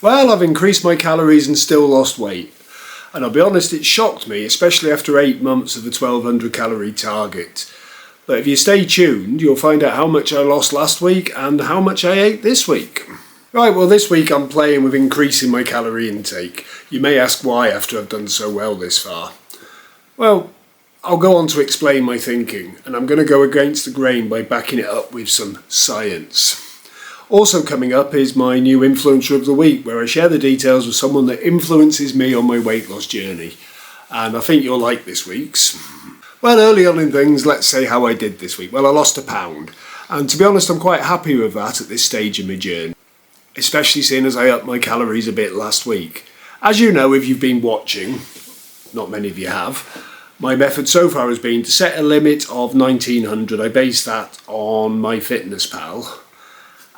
Well, I've increased my calories and still lost weight. And I'll be honest, it shocked me, especially after 8 months of a 1200 calorie target. But if you stay tuned, you'll find out how much I lost last week and how much I ate this week. Right, well this week I'm playing with increasing my calorie intake. You may ask why after I've done so well this far. Well, I'll go on to explain my thinking, and I'm going to go against the grain by backing it up with some science. Also coming up is my new influencer of the week, where I share the details with someone that influences me on my weight loss journey. And I think you'll like this week's. Well, early on in things, let's say how I did this week. Well, I lost a pound. And to be honest, I'm quite happy with that at this stage of my journey, especially seeing as I upped my calories a bit last week. As you know, if you've been watching, not many of you have, my method so far has been to set a limit of 1900. I base that on MyFitnessPal,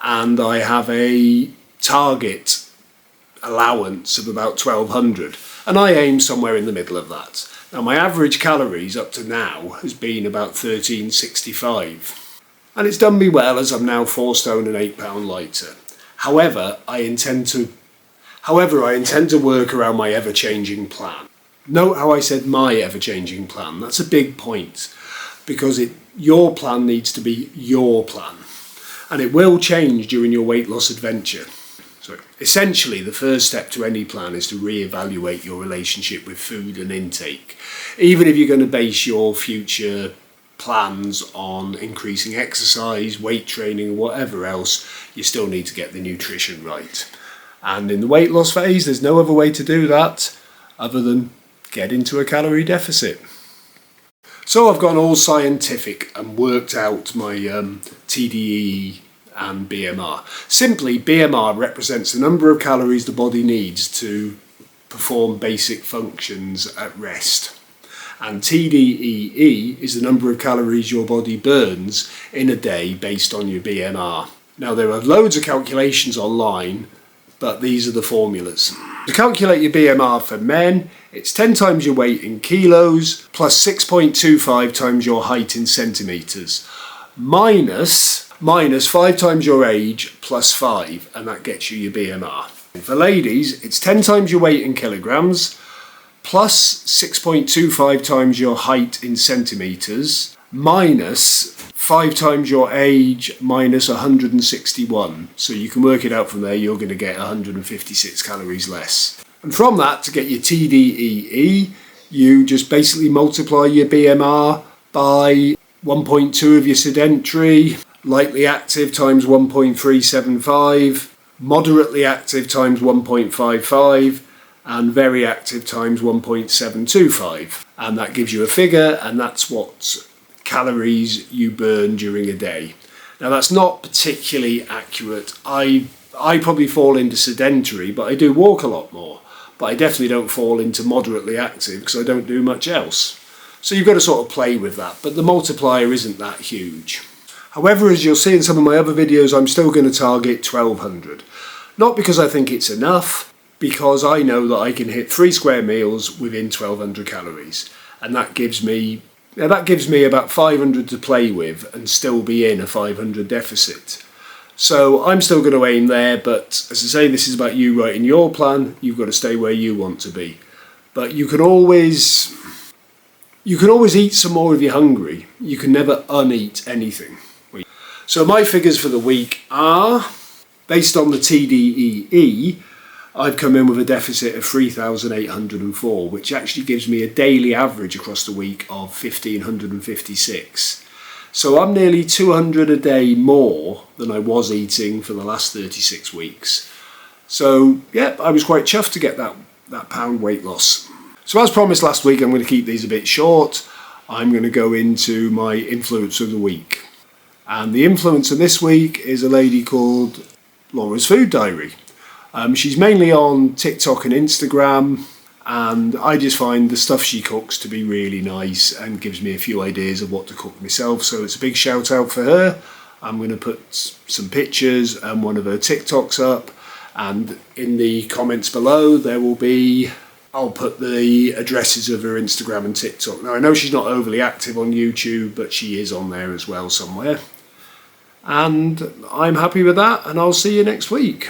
and I have a target allowance of about 1200, and I aim somewhere in the middle of that. Now my average calories up to now has been about 1365, and it's done me well as I'm now 4 stone and 8 pound lighter. However, I intend to work around my ever-changing plan. Note how I said my ever-changing plan. That's a big point, because your plan needs to be your plan, and it will change during your weight loss adventure. So essentially, the first step to any plan is to re-evaluate your relationship with food and intake. Even if you're going to base your future plans on increasing exercise, weight training, or whatever else, you still need to get the nutrition right. And in the weight loss phase, there's no other way to do that other than get into a calorie deficit. So I've gone all scientific and worked out my TDEE and BMR. Simply, BMR represents the number of calories the body needs to perform basic functions at rest. And TDEE is the number of calories your body burns in a day based on your BMR. Now there are loads of calculations online, but these are the formulas. To calculate your BMR for men, it's 10 times your weight in kilos plus 6.25 times your height in centimetres minus 5 times your age plus 5, and that gets you your BMR. For ladies, it's 10 times your weight in kilograms plus 6.25 times your height in centimetres minus 5 times your age minus 161. So you can work it out from there, you're going to get 156 calories less. And from that, to get your TDEE, you just basically multiply your BMR by 1.2 of your sedentary, lightly active times 1.375, moderately active times 1.55, and very active times 1.725. And that gives you a figure, and that's what calories you burn during a day. Now that's not particularly accurate. I probably fall into sedentary, but I do walk a lot more. But I definitely don't fall into moderately active because I don't do much else. So you've got to sort of play with that, but the multiplier isn't that huge. However, as you'll see in some of my other videos, I'm still going to target 1200. Not because I think it's enough, because I know that I can hit 3 square meals within 1200 calories. And that gives me about 500 to play with and still be in a 500 deficit. So I'm still going to aim there, but as I say, this is about you writing your plan. You've got to stay where you want to be. But you can always eat some more if you're hungry. You can never uneat anything. So my figures for the week are, based on the TDEE, I've come in with a deficit of 3,804, which actually gives me a daily average across the week of 1,556. So I'm nearly 200 a day more than I was eating for the last 36 weeks. So yeah, I was quite chuffed to get that pound weight loss. So as promised last week, I'm going to keep these a bit short. I'm going to go into my influencer of the week. And the influencer this week is a lady called Laura's Food Diary. She's mainly on TikTok and Instagram, and I just find the stuff she cooks to be really nice and gives me a few ideas of what to cook myself. So it's a big shout out for her. I'm going to put some pictures and one of her TikToks up, and in the comments below I'll put the addresses of her Instagram and TikTok. Now I know she's not overly active on YouTube, but she is on there as well somewhere. And I'm happy with that, and I'll see you next week.